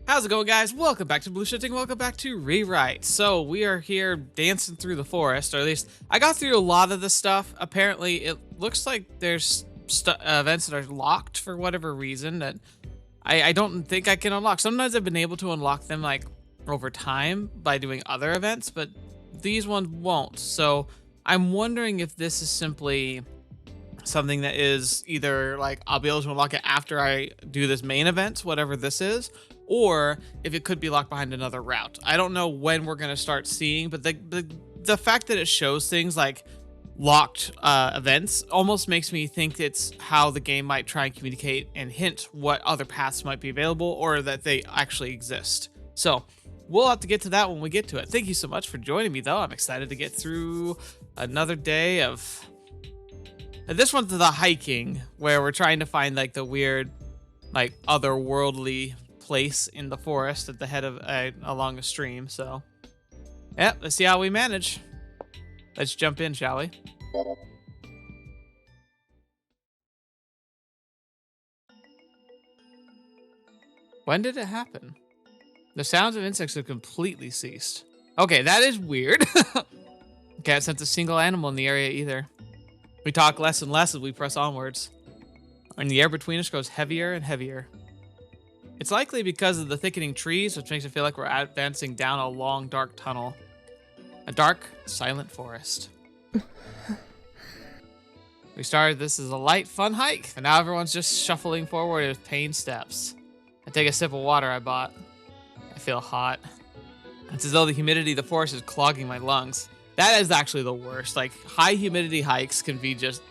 How's it going, guys? Welcome back to TheBlueShifting. Welcome back to ReWrite. So we are here dancing through the forest, or at least I got through a lot of the stuff. Apparently, it looks like there's events that are locked for whatever reason that I don't think I can unlock. Sometimes I've been able to unlock them like over time by doing other events, but these ones won't. So I'm wondering if this is simply something that is either like I'll be able to unlock it after I do this main event, whatever this is, or if it could be locked behind another route. I don't know when we're going to start seeing, but the fact that it shows things like locked events almost makes me think it's how the game might try and communicate and hint what other paths might be available or that they actually exist. So we'll have to get to that when we get to it. Thank you so much for joining me, though. I'm excited to get through another day of... This one's the hiking, where we're trying to find like the weird, like otherworldly place in the forest at the head of along a stream. So yeah, let's see how we manage. Let's jump in, shall we? When did it happen? The sounds of insects have completely ceased. Okay, that is weird. Can't sense a single animal in the area either. We talk less and less as we press onwards, and the air between us grows heavier and heavier. It's likely because of the thickening trees, which makes it feel like we're advancing down a long, dark tunnel. A dark, silent forest. We started this as a light, fun hike, and now everyone's just shuffling forward with pained steps. I take a sip of water I bought. I feel hot. It's as though the humidity of the forest is clogging my lungs. That is actually the worst. Like, high humidity hikes can be just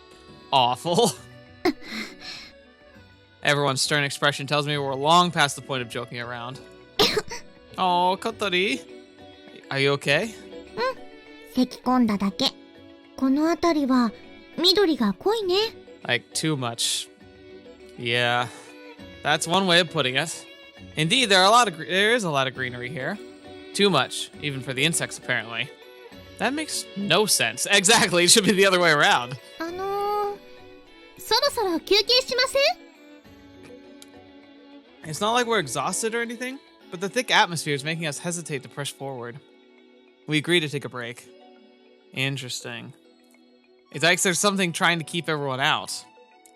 awful. Everyone's stern expression tells me we're long past the point of joking around. Oh, Kotori. Are you okay? 咳込んだだけ。この辺りは緑が濃いね。Like, too much. Yeah, that's one way of putting it. Indeed, there is a lot of greenery here. Too much, even for the insects, apparently. That makes no sense. Exactly, it should be the other way around. そろそろ休憩しません? It's not like we're exhausted or anything, but the thick atmosphere is making us hesitate to push forward. We agree to take a break. Interesting. It's like there's something trying to keep everyone out.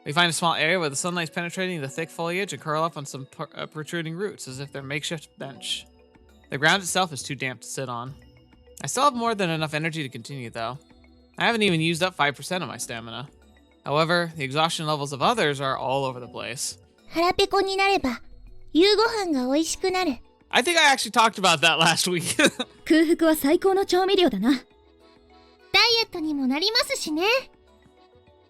We find a small area where the sunlight's penetrating the thick foliage and curl up on some protruding roots as if they're a makeshift bench. The ground itself is too damp to sit on. I still have more than enough energy to continue, though. I haven't even used up 5% of my stamina. However, the exhaustion levels of others are all over the place. 腹ペコになれば夕ご飯が美味しくなる。I think I actually talked about that last week. 空腹は最高の調味料だな。ダイエットにもなりますしね。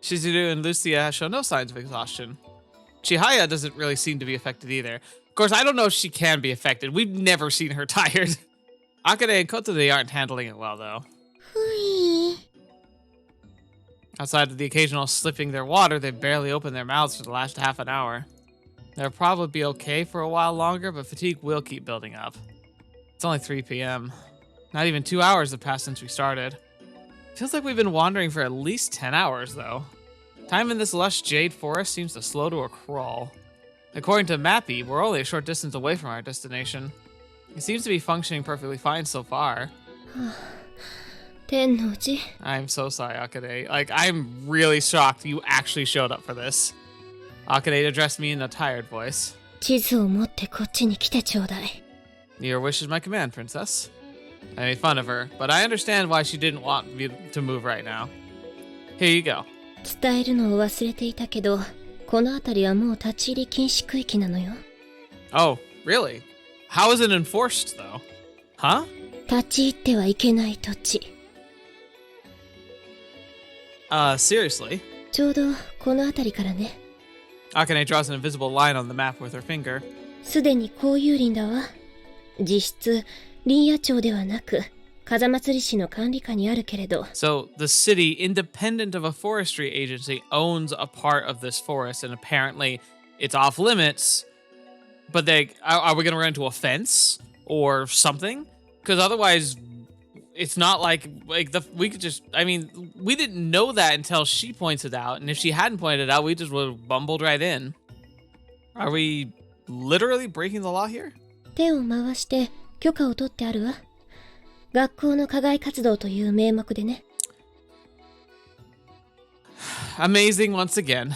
Shizuru and Lucia show no signs of exhaustion. Chihaya doesn't really seem to be affected either. Of course, I don't know if she can be affected. We've never seen her tired. Akane and Kotori aren't handling it well, though. Outside of the occasional slipping their water, they've barely opened their mouths for the last half an hour. They'll probably be okay for a while longer, but fatigue will keep building up. It's only 3 p.m. Not even 2 hours have passed since we started. Feels like we've been wandering for at least 10 hours, though. Time in this lush jade forest seems to slow to a crawl. According to Mappy, we're only a short distance away from our destination. It seems to be functioning perfectly fine so far. Tennouji. I'm so sorry, Akane. Like, I'm really shocked you actually showed up for this. Akane addressed me in a tired voice. 地図を持ってこっちに来てちょうだい。 Your wish is my command, princess. I made fun of her, but I understand why she didn't want me to move right now. Here you go. 伝えるのを忘れていたけど、この辺りはもう立ち入り禁止区域なのよ。Oh, really? How is it enforced, though? Huh? 立ち入ってはいけない土地。Seriously? ちょうどこの辺りからね。Akane draws an invisible line on the map with her finger. すでに公有林だわ。実質、林野庁ではなく、風祭市の管理下にあるけれど。So, the city, independent of a forestry agency, owns a part of this forest, and apparently it's off limits. But are we going to run into a fence or something? Because otherwise, it's not like we could just, I mean, we didn't know that until she points it out. And if she hadn't pointed it out, we just would have bumbled right in. Are we literally breaking the law here? 手を回して許可を取ってあるわ。学校の課外活動という名目でね。Amazing once again.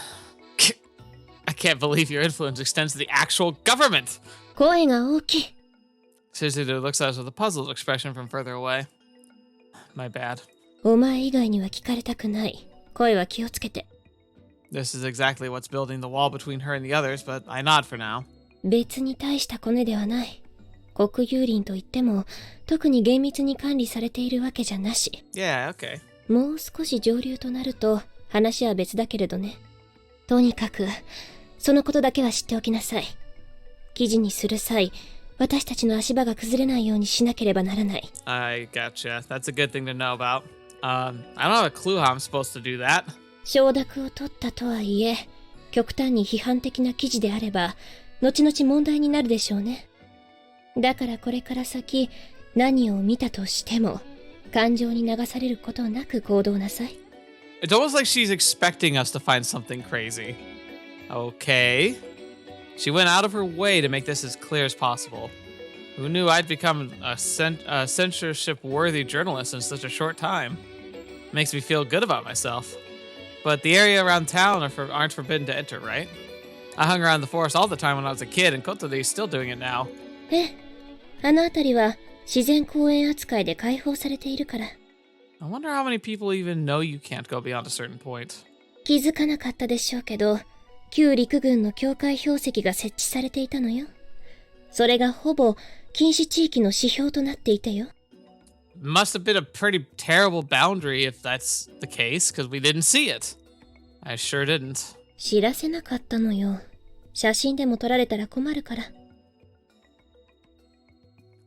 I can't believe your influence extends to the actual government. 声が大きい。Suzudu looks at us with a puzzled expression from further away. My bad. お前以外には聞かれたくない。声は気をつけて。This is exactly what's building the wall between her and the others, but I nod for now. 別に大したコネではない。国有林といっても、特に厳密に管理されているわけじゃなし。Yeah, okay. もう少し上流となると、話は別だけれどね。とにかく、そのことだけは知っておきなさい。記事にする際、私たちの足場が崩れないようにしなければならない。I gotcha. That's a good thing to know about. I don't have a clue how I'm supposed to do that. 承諾を取ったとはいえ、極端に批判的な記事であれば、後々問題になるでしょうね。だからこれから先、何を見たとしても、感情に流されることなく行動なさい。It's almost like she's expecting us to find something crazy. Okay. She went out of her way to make this as clear as possible. Who knew I'd become a censorship-worthy journalist in such a short time? Makes me feel good about myself. But the area around town aren't forbidden to enter, right? I hung around the forest all the time when I was a kid, and Kotori's still doing it now. あの辺りは自然公園扱いで開放されているから。I wonder how many people even know you can't go beyond a certain point. 気づかなかったでしょうけど、旧陸軍の境界標識が設置されていたのよ。それがほぼ禁止地域の指標となっていてよ。Must have been a pretty terrible boundary if that's the case, because we didn't see it. I sure didn't. 知らせなかったのよ。写真でも撮られたら困るから。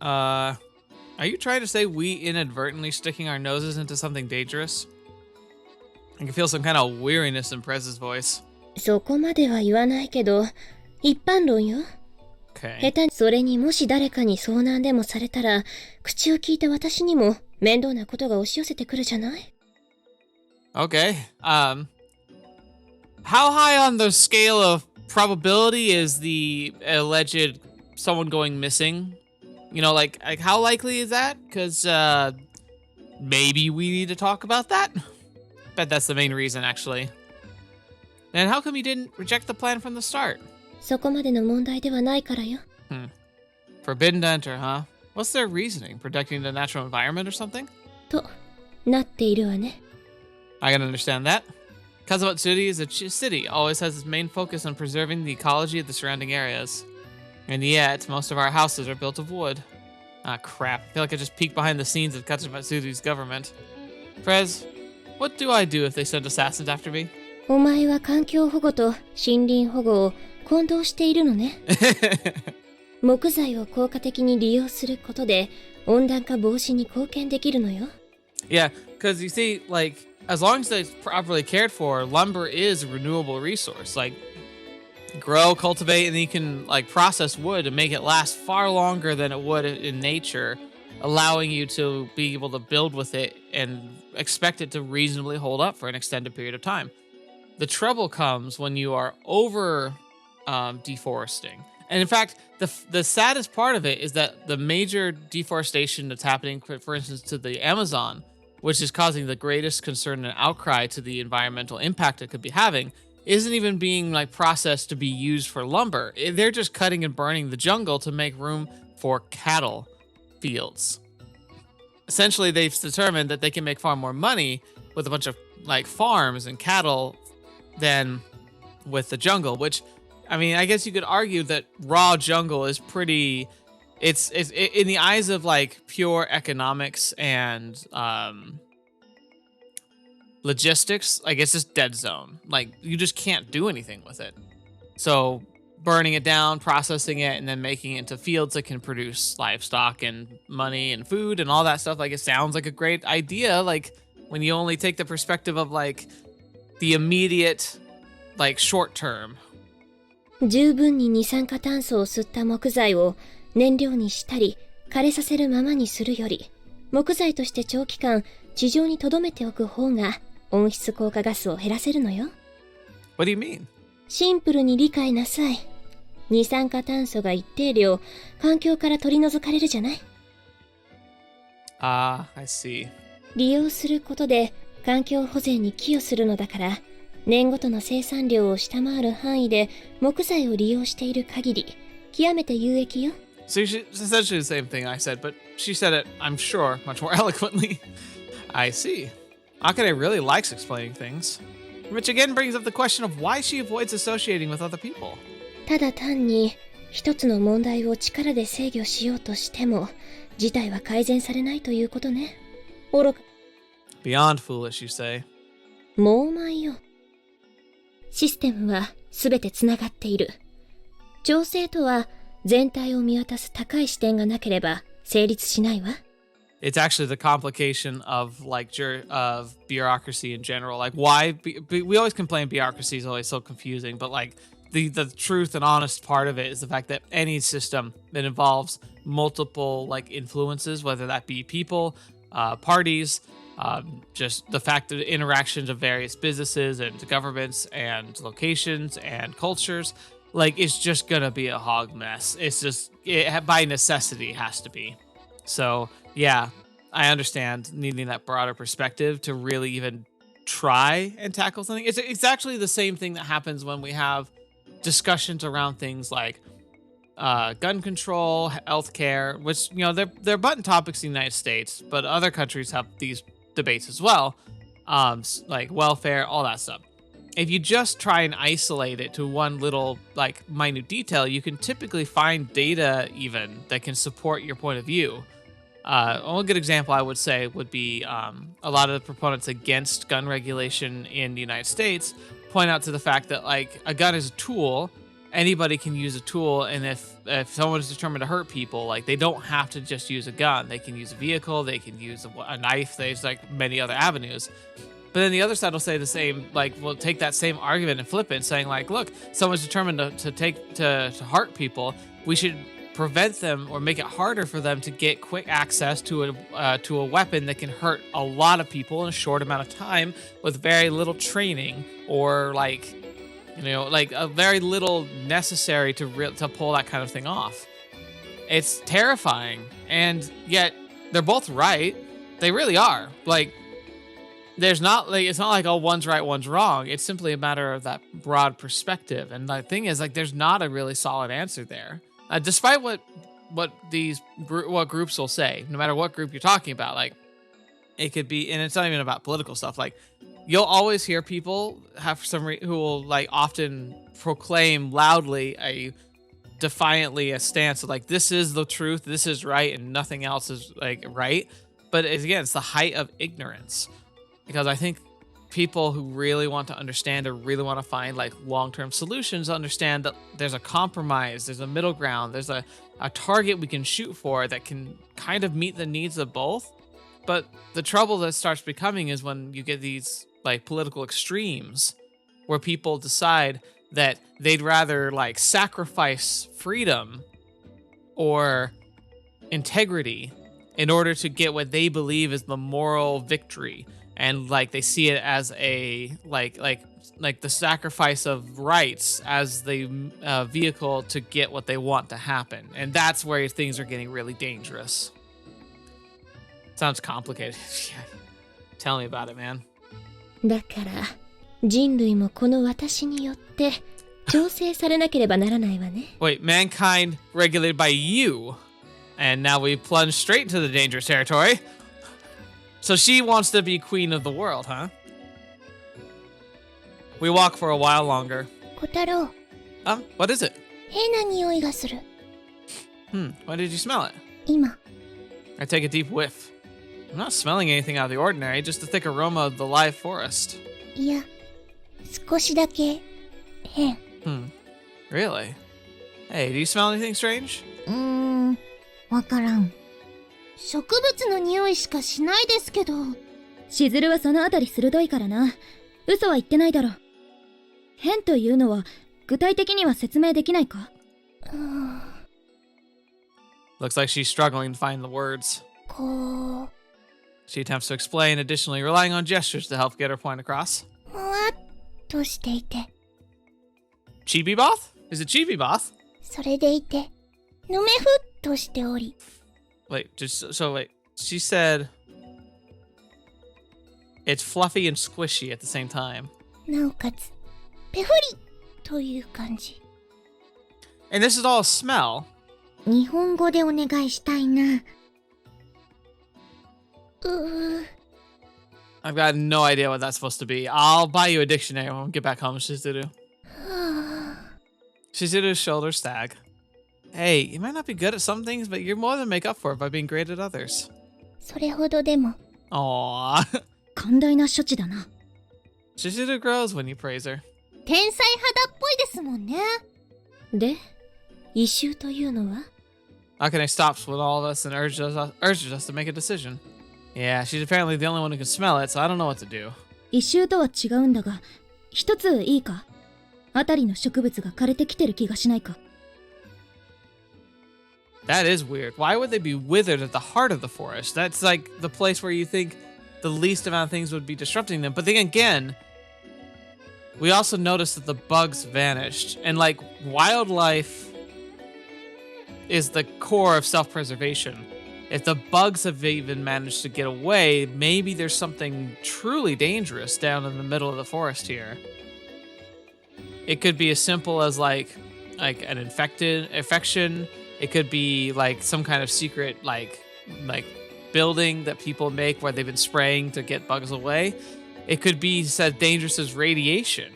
Are you trying to say we inadvertently sticking our noses into something dangerous? I can feel some kind of weariness in Prez's voice. そこまでは言わないけど、一般論よ。Okay. 下手にそれにもし誰かに遭難でもされたら、口を聞いた私にも面倒なことが押し寄せてくるじゃない？ Okay. How high on the scale of probability is the alleged someone going missing? You know, like how likely is that? Because maybe we need to talk about that. Bet that's the main reason, actually. And how come you didn't reject the plan from the start? そこまでの問題ではないからよ。Forbidden to enter, huh? What's their reasoning? Protecting the natural environment or something? となっているわね。I can understand that. Kazamatsuri is a city, always has its main focus on preserving the ecology of the surrounding areas. And yet, most of our houses are built of wood. Ah, crap. I feel like I just peeked behind the scenes of Kazamatsuri's government. Prez, what do I do if they send assassins after me? お前は環境保護と森林保護を混同しているのね。木材を効果的に利用することで温暖化防止に貢献できるのよ。Yeah, because you see, like, as long as it's properly cared for, lumber is a renewable resource. Like, grow, cultivate, and then you can, like, process wood and make it last far longer than it would in nature, allowing you to be able to build with it and expect it to reasonably hold up for an extended period of time. The trouble comes when you are over deforesting. And in fact, the saddest part of it is that the major deforestation that's happening, for instance, to the Amazon, which is causing the greatest concern and outcry to the environmental impact it could be having, isn't even being like processed to be used for lumber. They're just cutting and burning the jungle to make room for cattle fields. Essentially, they've determined that they can make far more money with a bunch of like farms and cattle than with the jungle, which, I mean, I guess you could argue that raw jungle is pretty, it's in the eyes of like pure economics and logistics, like it's just dead zone. Like you just can't do anything with it. So burning it down, processing it, and then making it into fields that can produce livestock and money and food and all that stuff, like it sounds like a great idea. Like when you only take the perspective of like the immediate, like short term. 十分に二酸化炭素を吸った木材を燃料にしたり枯れさせるままにするより、木材として長期間地上に留めておく方が温室効果ガスを減らせるのよ。What do you mean? シンプルに理解なさい。二酸化炭素が一定量環境から取り除かれるじゃない。I see. 利用することで環境保全に寄与するのだから、年ごとの生産量を下回る範囲で木材を利用している限り、極めて有益よ。So it's essentially the same thing I said, but she said it, I'm sure, much more eloquently. I see. Akane really likes explaining things. Which again brings up the question of why she avoids associating with other people. ただ単に一つの問題を力で制御しようとしても、事態は改善されないということね。愚か。Beyond foolish, you say. もうまいよ。システムはすべてつながっている。調整とは全体を見渡す高い視点がなければ成立しないわ。It's actually the complication of of bureaucracy in general. Like why we always complain bureaucracy is always so confusing, but like the truth and honest part of it is the fact that any system that involves multiple like influences, whether that be people, parties, just the fact that interactions of various businesses and governments and locations and cultures, like it's just gonna be a hog mess. It's just by necessity has to be. So yeah, I understand needing that broader perspective to really even try and tackle something. It's actually the same thing that happens when we have discussions around things like gun control, healthcare, which they're button topics in the United States, but other countries have these debates as well, like welfare, all that stuff. If you just try and isolate it to one little like minute detail, you can typically find data even that can support your point of view. One good example I would say would be a lot of the proponents against gun regulation in the United States point out to the fact that like a gun is a tool. Anybody can use a tool, and if someone is determined to hurt people, like they don't have to just use a gun. They can use a vehicle, they can use a knife. There's like many other avenues. But then the other side will say the same, like we'll take that same argument and flip it, saying like, look, someone's determined to hurt people. We should prevent them or make it harder for them to get quick access to a weapon that can hurt a lot of people in a short amount of time with very little training or like a very little necessary to pull that kind of thing off. It's terrifying, and yet they're both right. They really are. Like it's not like oh one's right, one's wrong. It's simply a matter of that broad perspective. And the thing is, like, there's not a really solid answer there. Despite what groups will say, no matter what group you're talking about, like it could be, and it's not even about political stuff. Like you'll always hear people who will like often proclaim loudly defiantly a stance of like this is the truth, this is right, and nothing else is like right. But again, it's the height of ignorance, because I think people who really want to understand or really want to find like long-term solutions understand that there's a compromise, there's a middle ground, there's a target we can shoot for that can kind of meet the needs of both. But the trouble that starts becoming is when you get these like political extremes where people decide that they'd rather like sacrifice freedom or integrity in order to get what they believe is the moral victory. And like they see it as a like the sacrifice of rights as the vehicle to get what they want to happen. And that's where things are getting really dangerous. Sounds complicated. Tell me about it, man. だから人類もこの私によって調整されなければならないわね。Wait, mankind regulated by you, and now we plunge straight into the dangerous territory. So she wants to be queen of the world, huh? We walk for a while longer. 小太郎。What is it? 変な匂いがする。When did you smell it? 今。I take a deep whiff. I'm not smelling anything out of the ordinary, just the thick aroma of the live forest. いや、少しだけ変。Really? Hey, do you smell anything strange? わからん。植物の匂いしかしないですけど。しずるはそのあたり鋭いからな。嘘は言ってないだろ。変というのは具体的には説明できないか？ Looks like she's struggling to find the words. こう。She attempts to explain, additionally relying on gestures to help get her point across. もわっとしていて。Chibi Both? Is it Chibi Both? それでいて、ぬめふっとしており。Wait, wait. She said it's fluffy and squishy at the same time. なおかつ、ペフリという感じ。And this is all a smell. 日本語でお願いしたいな。I've got no idea what that's supposed to be. I'll buy you a dictionary when we get back home, Shizuru. Shizuru's shoulders sag. Hey, you might not be good at some things, but you're more than make up for it by being great at others. それほどでも。Aww. 寛大な処置だな。Shizuru grows when you praise her. 天才肌っぽいですもんね。で、異臭というのは Akane stops with all of us and urges us to make a decision. Yeah, she's apparently the only one who can smell it, so I don't know what to do. 異臭とは違うんだが、一ついいか。あたりの植物が枯れてきてる気がしないか。That is weird. Why would they be withered at the heart of the forest? That's like the place where you think the least amount of things would be disrupting them. But then again, we also noticed that the bugs vanished. And like wildlife is the core of self-preservation. If the bugs have even managed to get away, maybe there's something truly dangerous down in the middle of the forest here. It could be as simple as like an infection. It could be like some kind of secret like building that people make where they've been spraying to get bugs away. It could be as dangerous as radiation.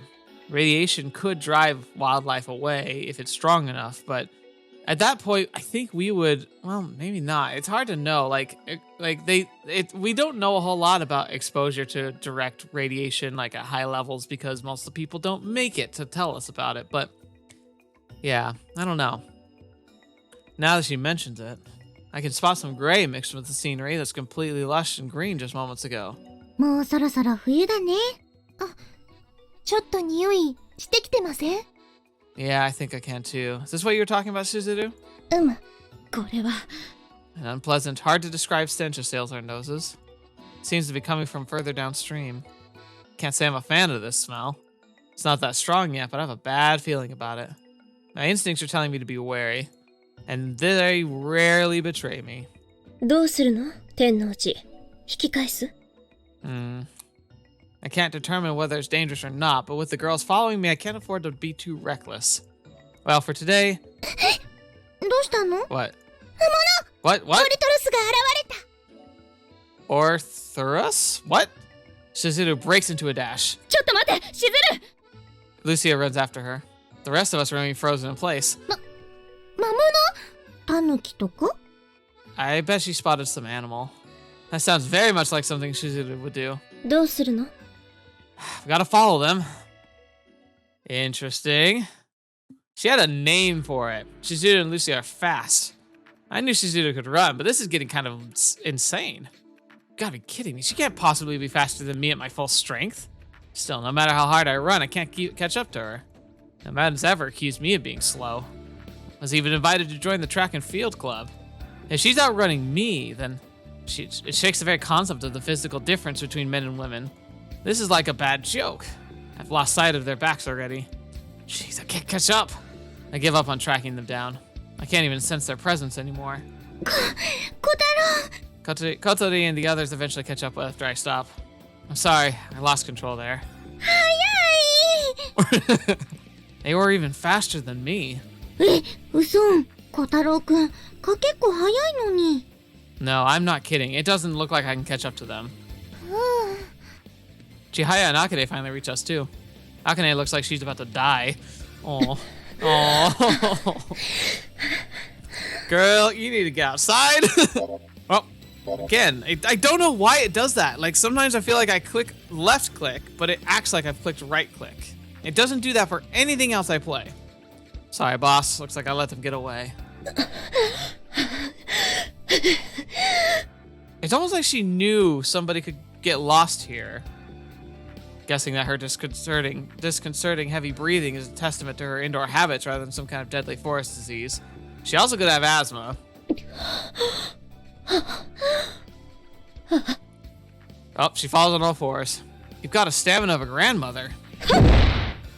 Radiation could drive wildlife away if it's strong enough, but at that point, I think we would. Well, maybe not. It's hard to know. We don't know a whole lot about exposure to direct radiation, like at high levels, because most of the people don't make it to tell us about it. But yeah, I don't know. Now that she mentions it, I can spot some gray mixed with the scenery that's completely lush and green just moments ago. もうそろそろ冬だね。あ、ちょっと匂いしてきてません？ Yeah, I think I can too. Is this what you were talking about, Shizuru? これは An unpleasant, hard to describe stench assails our noses. Seems to be coming from further downstream. Can't say I'm a fan of this smell. It's not that strong yet, but I have a bad feeling about it. My instincts are telling me to be wary, and they rarely betray me. どうするの？天王寺。引き返す？ I can't determine whether it's dangerous or not, but with the girls following me, I can't afford to be too reckless. Well, for today... どうしたの？ What? What? オルトロスが現れた。 Orthurus? What? Shizuru breaks into a dash. ちょっと待って、しずる。 Lucia runs after her. The rest of us remain frozen in place. 魔物？タヌキとか？ I bet she spotted some animal. That sounds very much like something Shizuru would do. どうするの？ We gotta follow them. Interesting. She had a name for it. Shizuru and Lucia are fast. I knew Shizuru could run, but this is getting kind of insane. You gotta be kidding me. She can't possibly be faster than me at my full strength. Still, no matter how hard I run, I can't catch up to her. No man's ever accused me of being slow. I was even invited to join the track and field club. If she's outrunning me, then it shakes the very concept of the physical difference between men and women. This is like a bad joke. I've lost sight of their backs already. Jeez, I can't catch up. I give up on tracking them down. I can't even sense their presence anymore. Kotori and the others eventually catch up after I stop. I'm sorry, I lost control there. They were even faster than me. 嘘。小太郎くん、結構早いのに。 No, I'm not kidding. It doesn't look like I can catch up to them. Chihaya and Akane finally reach us too. Akane looks like she's about to die. Oh. Girl, you need to get outside. Oh, again, I don't know why it does that. Like sometimes I feel like I click left click, but it acts like I've clicked right click. It doesn't do that for anything else I play. Sorry, boss. Looks like I let them get away. It's almost like she knew somebody could get lost here. Guessing that her disconcerting heavy breathing is a testament to her indoor habits rather than some kind of deadly forest disease. She also could have asthma. Oh, she falls on all fours. You've got a stamina of a grandmother.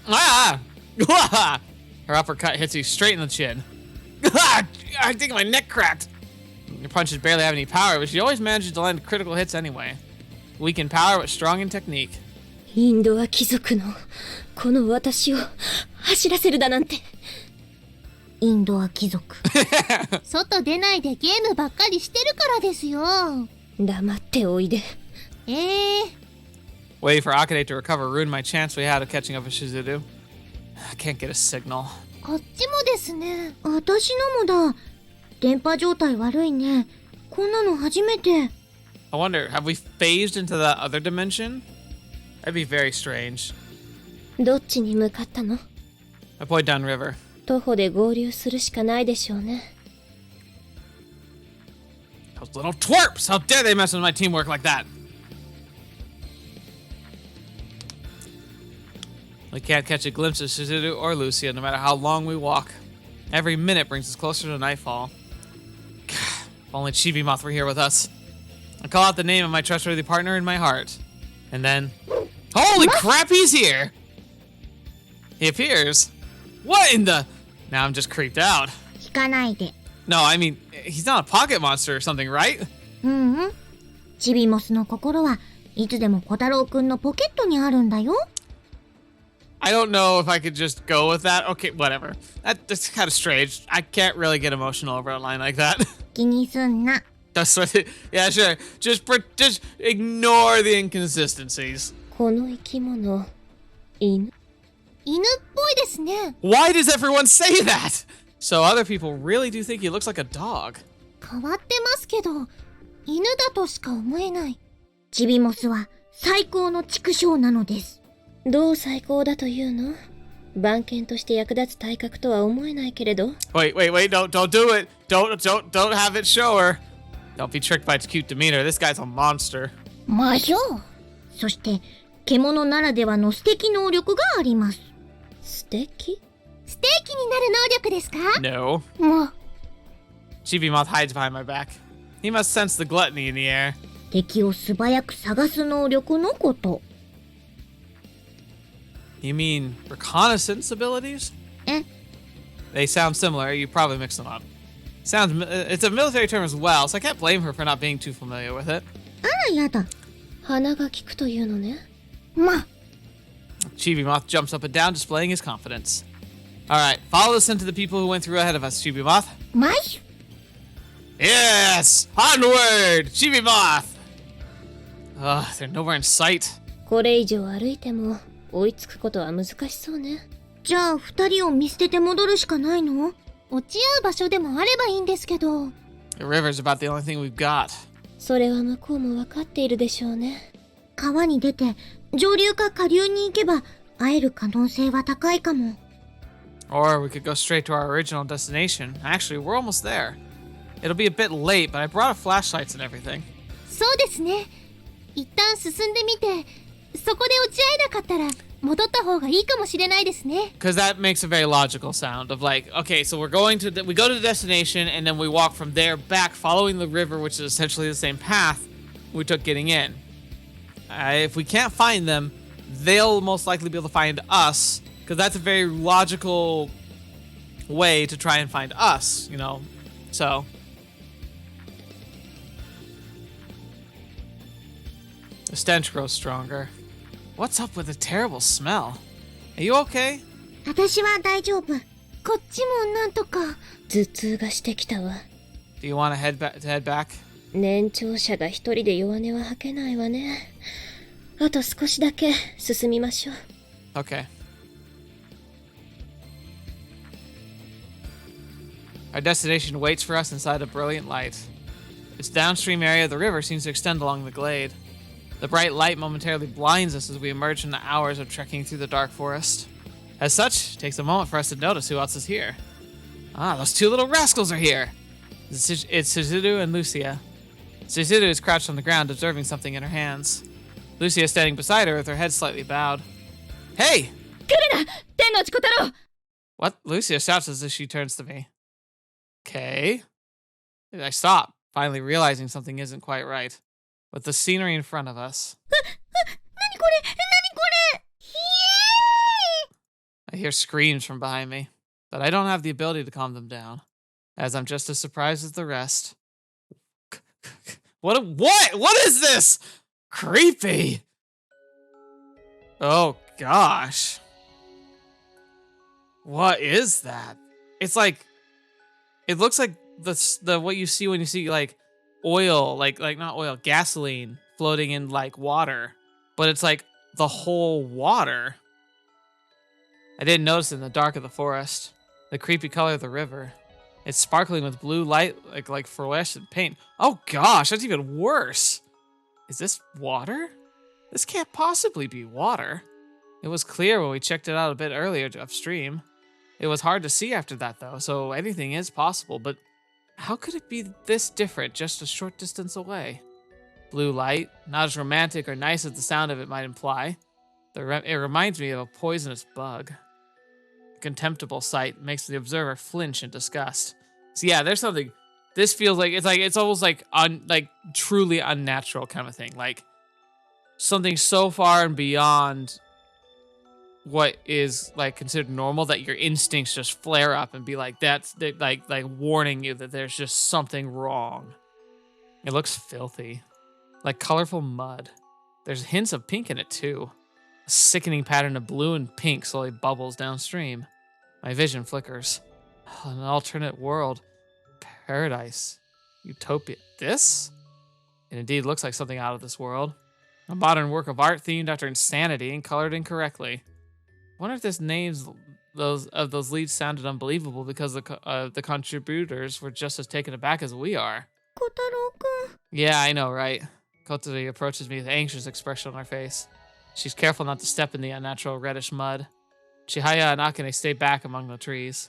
Ah! Her uppercut hits you straight in the chin. I think my neck cracked. Your punches barely have any power, but she always manages to land critical hits anyway. Weak in power, but strong in technique. インドは貴族のこの私を走らせるだなんて。インドは貴族。外出ないでゲームばっかりしてるからですよ。黙っておいで。Waiting for Akane to recover ruined my chance we had of catching up with Shizudu. I can't get a signal. こっちもですね。私のもだ。電波状態悪いね。こんなの初めて。I wonder, have we phased into that other dimension? That'd be very strange. どっちに向かったの？ I point down river. 徒歩で合流するしかないでしょうね。Those little twerps! How dare they mess with my teamwork like that? We can't catch a glimpse of Shizudu or Lucia no matter how long we walk. Every minute brings us closer to nightfall. If only Chibi-Moth were here with us. I call out the name of my trustworthy partner in my heart. And then... Holy crap, he's here! He appears. What in the... Now I'm just creeped out. 引かないで。 No, I mean, he's not a pocket monster or something, right? チビモスの心はいつでも小太郎くんのポケットにあるんだよ。I don't know if I could just go with that. Okay, whatever. That's kind of strange. I can't really get emotional over a line like that. 気にすんな。That's what it, yeah, sure. Just ignore the inconsistencies. この生き物、犬？犬っぽいですね。Why does everyone say that? So other people really do think he looks like a dog. 変わってますけど、犬だとしか思えない。チビモスは最高の畜生なのです。どう最高だというの？番犬として役立つ体格とは思えないけれど。Wait, don't do it. Don't have it show her. Don't be tricked by its cute demeanor. This guy's a monster. 魔女。そして獣ならではの素敵能力があります。素敵？ステーキになる能力ですか？ No. もう。 Chibi-Moth hides behind my back. He must sense the gluttony in the air. 敵を素早く探す能力のこと。You mean reconnaissance abilities? え？ They sound similar. You probably mixed them up. It's a military term as well, so I can't blame her for not being too familiar with it. あらやだ。鼻が利くというのね。ま。Chibi-Moth jumps up and down, displaying his confidence. Alright, follow us into the people who went through ahead of us, Chibi-Moth. マイ？ Yes! Onward! Chibi-Moth! Ugh, they're nowhere in sight. これ以上歩いても追いつくことは難しそうね。じゃあ二人を見捨てて戻るしかないの？落ち合う場所でもあればいいんですけど。The river's about the only thing we've got. それは向こうも分かっているでしょうね。川に出て上流か下流に行けば会える可能性は高いかも。Or we could go straight to our original destination. Actually, we're almost there. It'll be a bit late, but I brought up flashlights and everything. そうですね。一旦進んでみて、そこで落ち合えなかったら戻った方がいいかもしれないですね。Because that makes a very logical sound of like, okay, so we go to the destination and then we walk from there back following the river, which is essentially the same path we took getting in. If we can't find them, they'll most likely be able to find us, because that's a very logical way to try and find us, you know? So... The stench grows stronger. What's up with the terrible smell? Are you okay? 私は大丈夫。こっちもなんとか。頭痛がしてきたわ。Do you want to head back? 年長者が一人で弱音は吐けないわね。あと少しだけ進みましょう。Okay. Our destination waits for us inside a brilliant light. Its downstream area of the river seems to extend along the glade. The bright light momentarily blinds us as we emerge from the hours of trekking through the dark forest. As such, it takes a moment for us to notice who else is here. Ah, those two little rascals are here! It's Shizudu and Lucia. Shizudu is crouched on the ground, observing something in her hands. Lucia is standing beside her with her head slightly bowed. Hey! 来るな天の内小太郎 What? Lucia shouts as she turns to me. Okay. I stop, finally realizing something isn't quite right. With the scenery in front of us. 何これ？何これ？ I hear screams from behind me. but I don't have the ability to calm them down, as I'm just as surprised as the rest. What is this? Creepy. Oh gosh. What is that? It's like, it looks like the what you see when you see like oil, like not oil, gasoline floating in like water, but it's like the whole water. I didn't notice it in the dark of the forest. The creepy color of the river. It's sparkling with blue light like fluorescent paint. Oh gosh, that's even worse. Is this water? This can't possibly be water. It was clear when we checked it out a bit earlier upstream. It was hard to see after that though, so anything is possible, but how could it be this different just a short distance away? Blue light, not as romantic or nice as the sound of it might imply. It reminds me of a poisonous bug. A contemptible sight makes the observer flinch in disgust. So yeah, there's something. This feels like it's almost like truly unnatural kind of thing. Like something so far and beyond what is like considered normal that your instincts just flare up and be like like warning you that there's just something wrong. It looks filthy, like colorful mud. There's hints of pink in it too. A sickening pattern of blue and pink slowly bubbles downstream. My vision flickers. An alternate world, paradise, utopia. This? It indeed looks like something out of this world. A modern work of art themed after insanity and colored incorrectly. I wonder if this names those leads sounded unbelievable because the contributors were just as taken aback as we are. Kotarou-kun. Yeah, I know, right? Kotori approaches me with anxious expression on her face. She's careful not to step in the unnatural reddish mud. Chihaya and Akane stay back among the trees.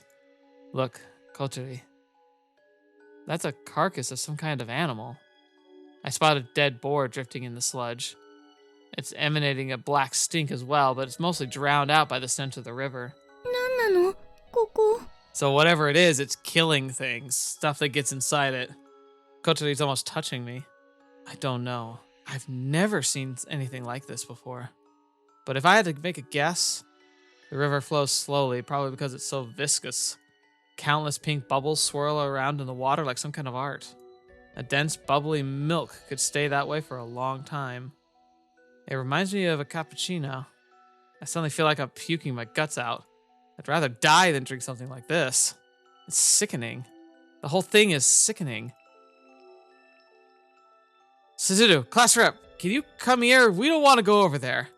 Look, Kotori. That's a carcass of some kind of animal. I spot a dead boar drifting in the sludge. It's emanating a black stink as well, but it's mostly drowned out by the stench of the river. なんなのここ。 So whatever it is, it's killing things, stuff that gets inside it. Kotori's almost touching me. I don't know. I've never seen anything like this before. But if I had to make a guess, the river flows slowly, probably because it's so viscous. Countless pink bubbles swirl around in the water like some kind of art. A dense, bubbly milk could stay that way for a long time. It reminds me of a cappuccino. I suddenly feel like I'm puking my guts out. I'd rather die than drink something like this. It's sickening. The whole thing is sickening. Suzuru, class rep, can you come here? We don't want to go over there.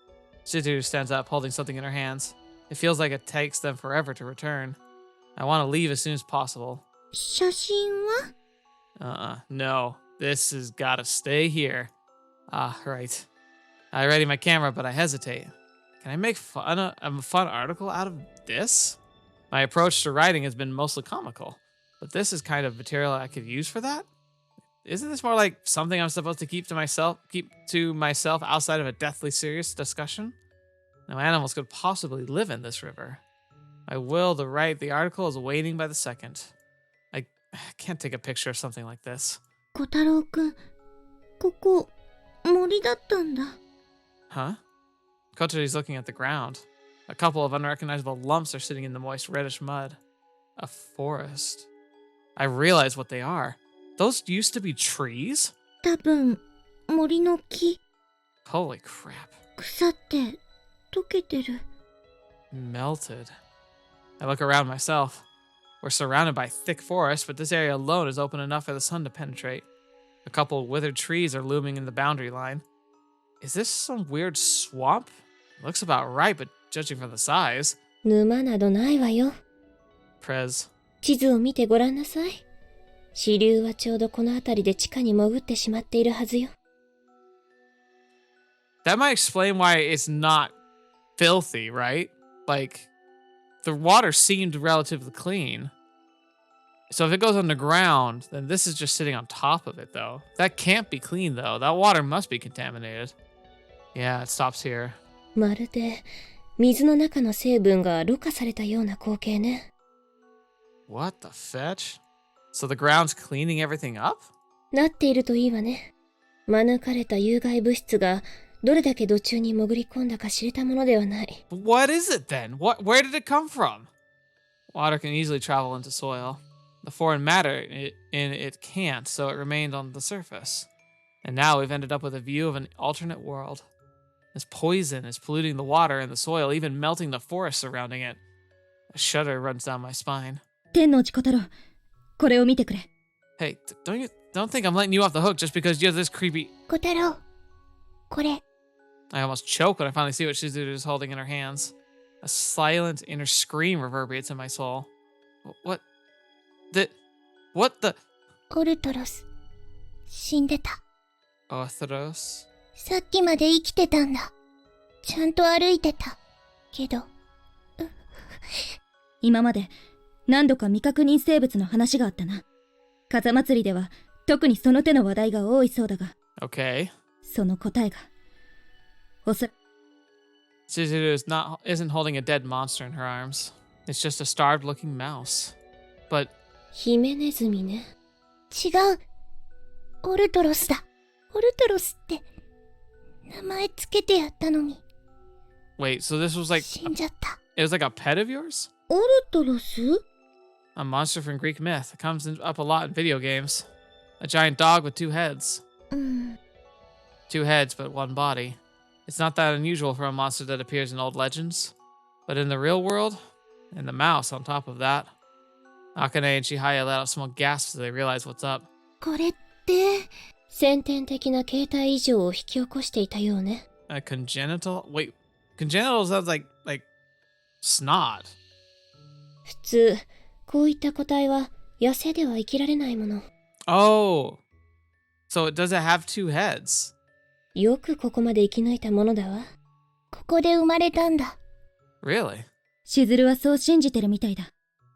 Suzuru stands up, holding something in her hands. It feels like it takes them forever to return. I want to leave as soon as possible. 写真は No. This has gotta stay here. Ah, right. I ready my camera, but I hesitate. Can I make a fun article out of this? My approach to writing has been mostly comical, but this is kind of material I could use for that? Isn't this more like something I'm supposed to keep to myself outside of a deathly serious discussion? No animals could possibly live in this river. My will to write the article is waning by the second. I can't take a picture of something like this. 小太郎くん、ここ、森だったんだ。 Huh? Kotori's looking at the ground. A couple of unrecognizable lumps are sitting in the moist reddish mud. A forest. I realize what they are. Those used to be trees? 多分、森の木、 Holy crap. 腐って溶けてる。 Melted. I look around myself. We're surrounded by thick forest, but this area alone is open enough for the sun to penetrate. A couple of withered trees are looming in the boundary line. Is this some weird swamp? It looks about right, but judging from the size. 沼などないわよ。 Prez. 地図を見てごらんなさい。支流はちょうどこの辺りで地下に潜ってしまっているはずよ。That might explain why it's not filthy, right? Like, the water seemed relatively clean. So if it goes underground, then this is just sitting on top of it, though. That can't be clean, though. That water must be contaminated. Yeah, it stops here. まるで水の中の成分がろ過されたような光景ね。What the fetch? So the ground's cleaning everything up? なっているといいわね。免れた有害物質がどれだけ土中に潜り込んだか知れたものではない。What is it then? Where did it come from? Water can easily travel into soil. The foreign matter in it can't, so it remained on the surface. And now we've ended up with a view of an alternate world. This poison is polluting the water and the soil, even melting the forest surrounding it. A shudder runs down my spine. 天王寺小太郎、これを見てくれ。 Hey, don't think I'm letting you off the hook just because you have this creepy... 小太郎、これ。 I almost choke when I finally see what Shizuru is holding in her hands. A silent inner scream reverberates in my soul. What the... オルトロス、死んでた。 Orthodos? さっきまで生きてたんだ。ちゃんと歩いてた。けど。今まで何度か未確認生物の話があったな。風祭りでは特にその手の話題が多いそうだが。Okay. その答えが。Shizuru isn't holding a dead monster in her arms. It's just a starved-looking mouse. But... ヒメネズミね。違う。オルトロスだ。オルトロスって、名前つけてやったのに。Wait, so this was like... 死んじゃった。It was like a pet of yours? オルトロス A monster from Greek myth. It comes up a lot in video games. A giant dog with two heads. 2 heads, but 1 body. It's not that unusual for a monster that appears in old legends. But in the real world, and the mouse on top of that. Akane and Chihaya let out small gasps as they realized what's up. これって、先天的な形態異常を引き起こしていたようね。A congenital? Wait, congenital sounds like snot. 普通、こういった個体は野生では生きられないもの。Oh, so does it have 2 heads? よくここまで生き抜いたものだわ。ここで生まれたんだ。Really? しずるはそう信じてるみたいだ。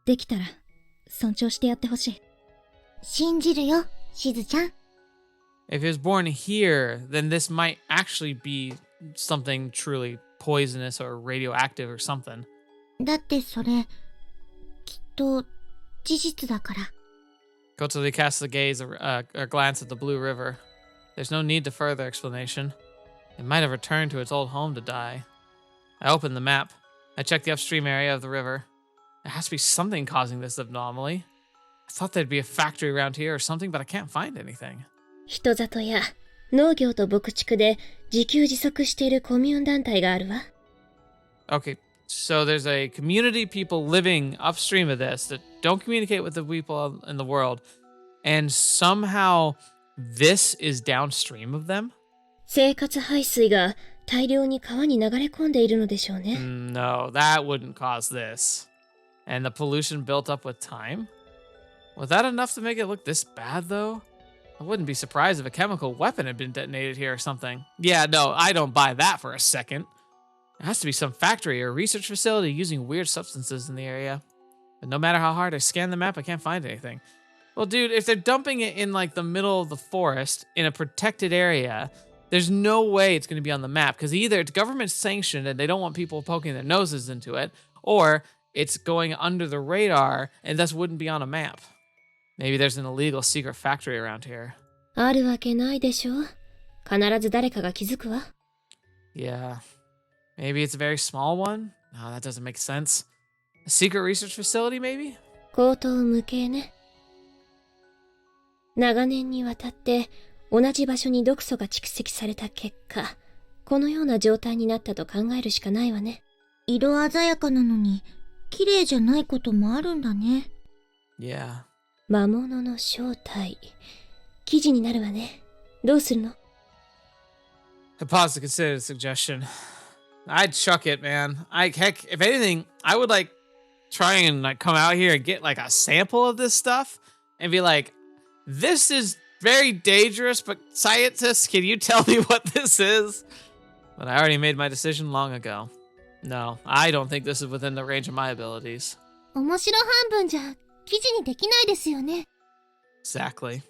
できたら、尊重してやってほしい。信じるよ、しずちゃん。If it was born here, then this might actually be something truly poisonous or radioactive or something. だってそれ、きっと、事実だから。Kotsuri casts a glance at the Blue River. There's no need to further explanation. It might have returned to its old home to die. I opened the map. I checked the upstream area of the river. There has to be something causing this anomaly. I thought there'd be a factory around here or something, but I can't find anything. 人里や農業と牧畜で自給自足しているコミューン団体があるわ。Okay, so there's a community people living upstream of this that don't communicate with the people in the world, and somehow this is downstream of them? 生活排水が大量に川に流れ込んでいるのでしょうね。No, that wouldn't cause this. And the pollution built up with time? Was that enough to make it look this bad, though? I wouldn't be surprised if a chemical weapon had been detonated here or something. Yeah, no, I don't buy that for a second. There has to be some factory or research facility using weird substances in the area. But no matter how hard I scan the map, I can't find anything. Well, dude, if they're dumping it in, like, the middle of the forest in a protected area, there's no way it's going to be on the map, because either it's government sanctioned and they don't want people poking their noses into it, or it's going under the radar and thus wouldn't be on a map. Maybe there's an illegal secret factory around here. あるわけないでしょ。必ず誰かが気づくわ。Yeah. Maybe it's a very small one? No, that doesn't make sense. A secret research facility, maybe? 口頭無形ね。長年にわたって同じ場所に毒素が蓄積された結果、このような状態になったと考えるしかないわね。色鮮やかなのに、綺麗じゃないこともあるんだね。Yeah. 魔物の正体。記事になるわね。どうするの？ I pause to consider the suggestion. I'd chuck it, man. Heck, if anything, I would try and come out here and get a sample of this stuff and be like, this is very dangerous, but scientists, can you tell me what this is? But I already made my decision long ago. No, I don't think this is within the range of my abilities. 面白半分じゃ記事にできないですよね。 Exactly.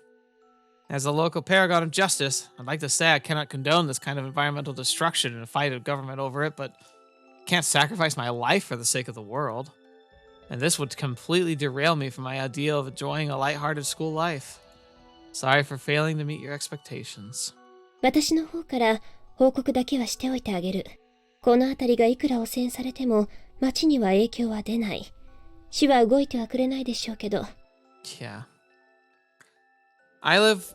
As a local paragon of justice, I'd like to say I cannot condone this kind of environmental destruction and fight a government over it, but I can't sacrifice my life for the sake of the world. And this would completely derail me from my ideal of enjoying a lighthearted school life. Sorry for failing to meet your expectations. 私の方から報告だけはしておいてあげる。この辺りがいくら汚染されても町には影響は出ない。死は動いてはくれないでしょうけど。Yeah. I live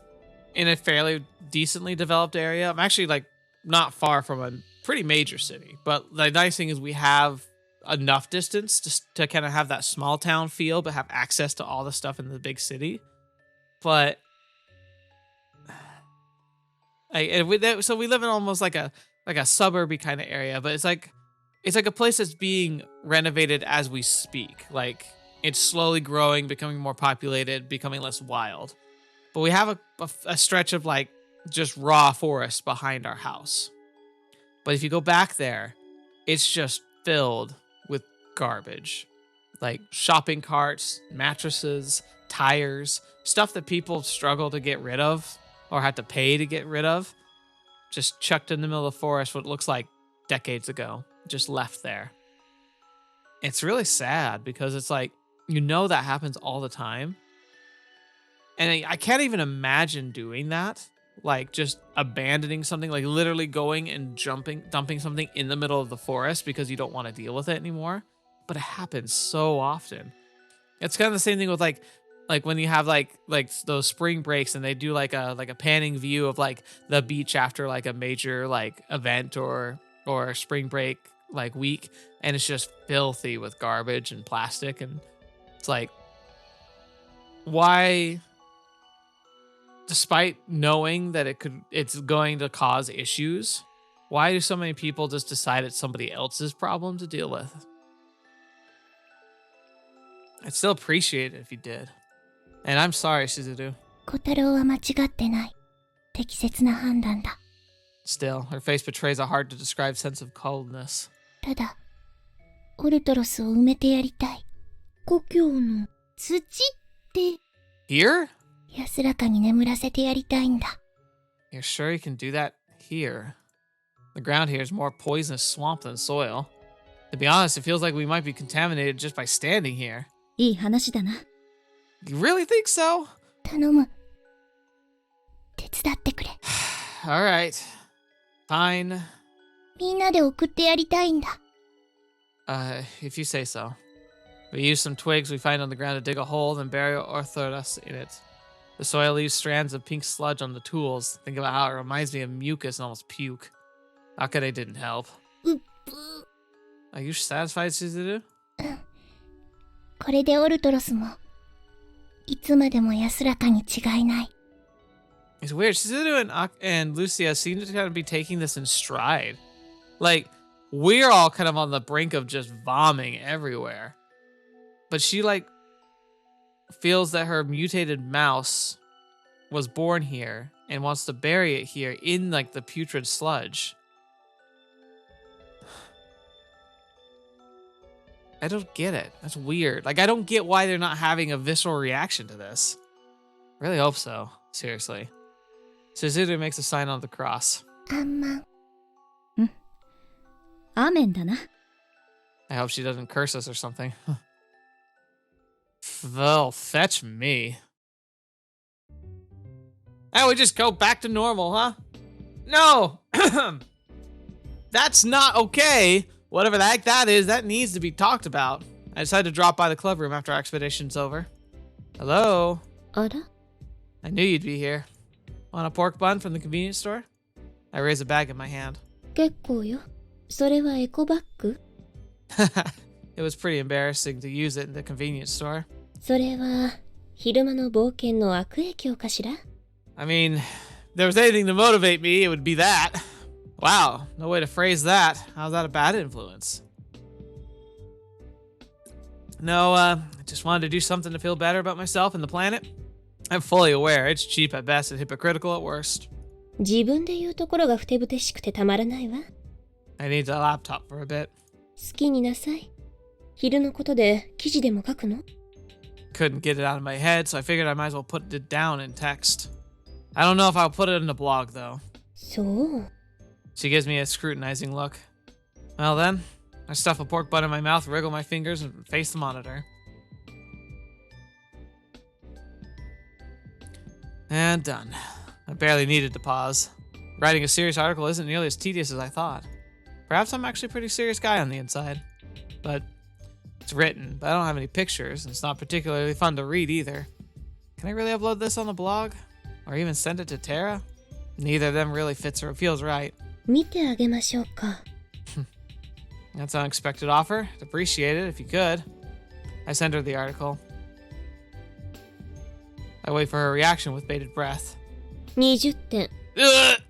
in a fairly decently developed area. I'm actually like not far from a pretty major city, but the nice thing is we have enough distance to kind of have that small town feel, but have access to all the stuff in the big city. But so we live in almost like a suburby kind of area, but it's like a place that's being renovated as we speak. Like it's slowly growing, becoming more populated, becoming less wild. But we have a stretch of like just raw forest behind our house. But if you go back there, it's just filled with garbage. Like shopping carts, mattresses, tires, stuff that people struggle to get rid of or had to pay to get rid of. Just chucked in the middle of the forest, what looks like decades ago. Just left there. It's really sad because it's like, that happens all the time. And I can't even imagine doing that. Like just abandoning something, like literally going and dumping something in the middle of the forest because you don't want to deal with it anymore. But it happens so often. It's kind of the same thing with like when you have like those spring breaks and they do like a panning view of like the beach after like a major like event or spring break like week, and it's just filthy with garbage and plastic, and it's like, why, despite knowing that it's going to cause issues, why do so many people just decide it's somebody else's problem to deal with? I'd still appreciate it if you did. And I'm sorry, Shizuru. 小太郎は間違ってない。適切な判断だ。 Still, her face betrays a hard to describe sense of coldness. ただ、オルトロスを埋めてやりたい。故郷の土って Here? 安らかに眠らせてやりたいんだ。 You're sure you can do that here? The ground here is more poisonous swamp than soil. To be honest, it feels like we might be contaminated just by standing here. いい話だな。You really think so? 頼む。手伝ってくれ。Alright. Fine. みんなで送ってやりたいんだ。If you say so. We use some twigs we find on the ground to dig a hole, then bury Orthoras in it. The soil leaves strands of pink sludge on the tools. Think about how it reminds me of mucus and almost puke. Akane didn't help. Are you satisfied, Shizuru? これでオルトロスもいつまでも安らかに違いない。 It's weird. Shizuru and Lucia seem to kind of be taking this in stride. Like, we're all kind of on the brink of just vomiting everywhere. But she, like, feels that her mutated mouse was born here and wants to bury it here in, like, the putrid sludge. I don't get it. That's weird. Like, I don't get why they're not having a visceral reaction to this. Really hope so. Seriously. Shizuru makes a sign on the cross. あんまん。アーメンだな。 I hope she doesn't curse us or something. They'll fetch me. And we just go back to normal, huh? No! That's not okay! Whatever the heck that is, that needs to be talked about. I decided to drop by the club room after our expedition's over. Hello? あら I knew you'd be here. Want a pork bun from the convenience store? I raise a bag in my hand. 結構よ。それはエコバッグ It was pretty embarrassing to use it in the convenience store. それは昼間の冒険の悪影響かしら I mean, if there was anything to motivate me, it would be that. Wow, no way to phrase that. How's that a bad influence? No, I just wanted to do something to feel better about myself and the planet. I'm fully aware it's cheap at best and hypocritical at worst. 自分で言うところがふてぶてしくてたまらないわ。 I need a laptop for a bit. 好きになさい。昼のことで記事でも書くの Couldn't get it out of my head, so I figured I might as well put it down in text. I don't know if I'll put it in the blog, though. そう。 She gives me a scrutinizing look. Well then, I stuff a pork bun in my mouth, wriggle my fingers, and face the monitor. And done. I barely needed to pause. Writing a serious article isn't nearly as tedious as I thought. Perhaps I'm actually a pretty serious guy on the inside. But It's written, but I don't have any pictures, and it's not particularly fun to read either. Can I really upload this on the blog? Or even send it to Tara? Neither of them really fits or feels right. 見てあげましょうか。 That's an unexpected offer. I'd appreciate it if you could. I send her the article. I wait for her reaction with bated breath. 20点。 Ugh!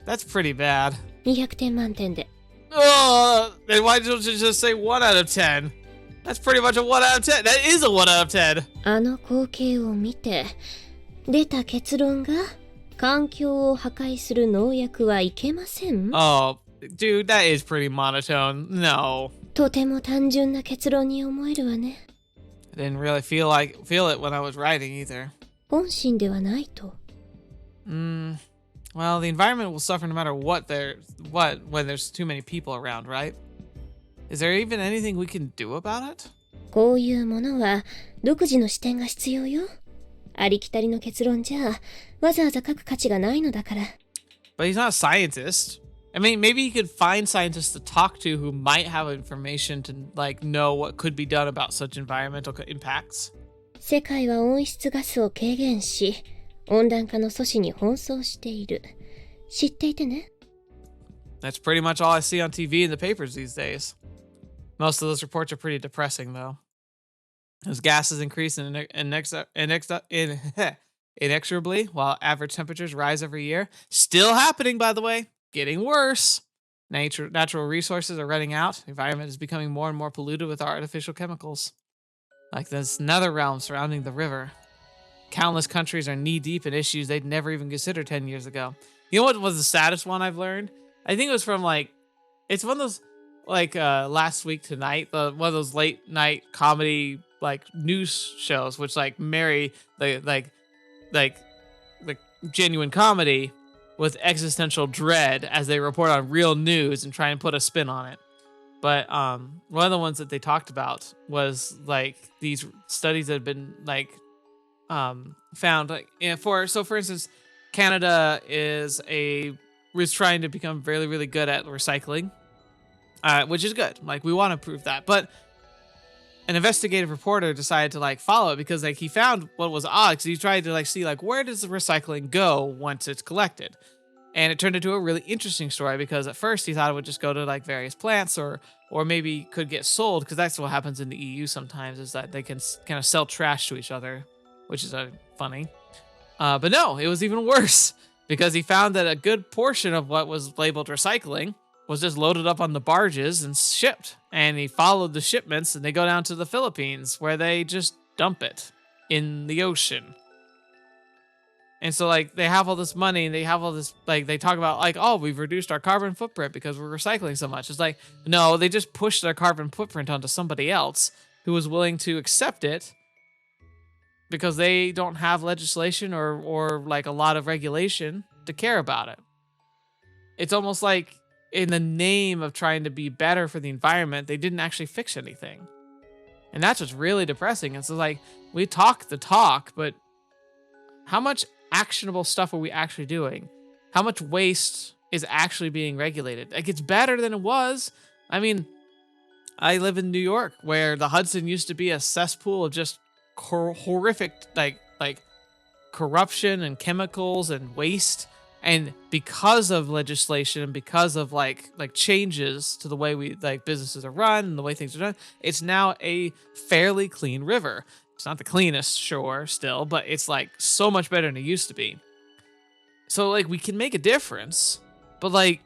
That's pretty bad. 200点満点で。 Oh, then why don't you just say 1 out of 10? That's pretty much a 1 out of 10. That is a 1 out of 10. あの光景を見て、出た結論が、環境を破壊する農薬はいけません。 Oh, dude, that is pretty monotone. No. とても単純な結論に思えるわね。 I didn't really feel it when I was writing either. 本心ではないと。 Well, the environment will suffer no matter what when there's too many people around, right? Is there even anything we can do about it? こういうものは独自の視点が必要よ。ありきたりの結論じゃわざわざ書く価値がないのだから。 But he's not a scientist. I mean, maybe he could find scientists to talk to who might have information to know what could be done about such environmental impacts. 世界は温室ガスを軽減し、温暖化の阻止に奔走している。知っていてね。 That's pretty much all I see on TV and the papers these days. Most of those reports are pretty depressing, though. As gases increase inexorably while average temperatures rise every year. Still happening, by the way. Getting worse. Natural resources are running out. The environment is becoming more and more polluted with artificial chemicals. Like this nether realm surrounding the river. Countless countries are knee-deep in issues they'd never even considered 10 years ago. You know what was the saddest one I've learned? I think it was from it's one of those Last Week Tonight, one of those late night comedy news shows which marry the genuine comedy with existential dread as they report on real news and try and put a spin on it. But one of the ones that they talked about was these studies that had been found for instance, Canada was trying to become really, really good at recycling, which is good. We want to prove that, but an investigative reporter decided to follow it because he found what was odd, because he tried to see where does the recycling go once it's collected. And it turned into a really interesting story because at first he thought it would just go to various plants or maybe could get sold, because that's what happens in the EU sometimes, is that they can kind of sell trash to each other, which is funny. But no, it was even worse, because he found that a good portion of what was labeled recycling was just loaded up on the barges and shipped. And he followed the shipments, and they go down to the Philippines where they just dump it in the ocean. And so they have all this money, and they have all this they talk about oh, we've reduced our carbon footprint because we're recycling so much. It's no, they just pushed their carbon footprint onto somebody else who was willing to accept it because they don't have legislation or a lot of regulation to care about it. It's almost in the name of trying to be better for the environment, they didn't actually fix anything. And that's what's really depressing. It's we talk the talk, but how much actionable stuff are we actually doing? How much waste is actually being regulated? It's better than it was. I mean, I live in New York, where the Hudson used to be a cesspool of just horrific corruption and chemicals and waste. And because of legislation, because of changes to the way we businesses are run and the way things are done, it's now a fairly clean river. It's not the cleanest, sure, still, but it's so much better than it used to be. So we can make a difference, but